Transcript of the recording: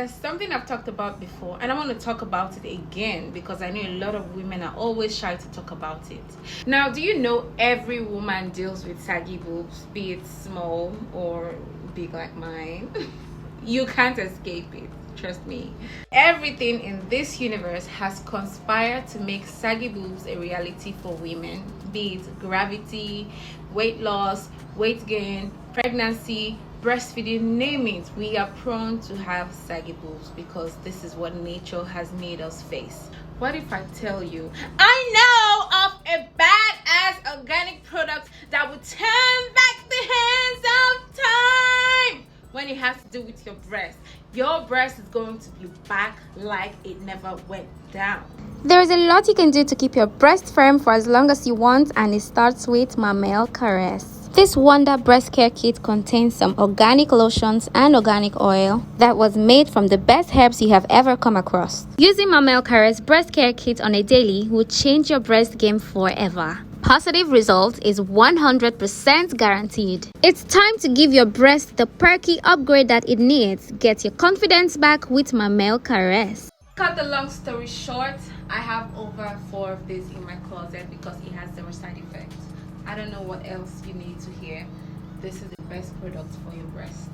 there's something I've talked about before, and I want to talk about it again because I know a lot of women are always shy to talk about it. Now, do you know every woman deals with saggy boobs, be it small or big like mine? You can't escape it. Trust me. Everything in this universe has conspired to make saggy boobs a reality for women, be it gravity, weight loss, weight gain, pregnancy, breastfeeding, name it. We are prone to have saggy boobs because this is what nature has made us face. What if I tell you I know of a badass organic product that will turn back the hands of time when it has to do with your breast? Your breast is going to be back like it never went down. There is a lot you can do to keep your breast firm for as long as you want, and it starts with Mamelle Caresse. This Wonder Breast Care Kit contains some organic lotions and organic oil that was made from the best herbs you have ever come across. Using Mamelle Caresse Breast Care Kit on a daily will change your breast game forever. Positive result is 100% guaranteed. It's time to give your breast the perky upgrade that it needs. Get your confidence back with Mamelle Caresse. Cut the long story short, I have over 4 of these in my closet because it has zero side effects. I don't know what else you need to hear. This is the best product for your breast.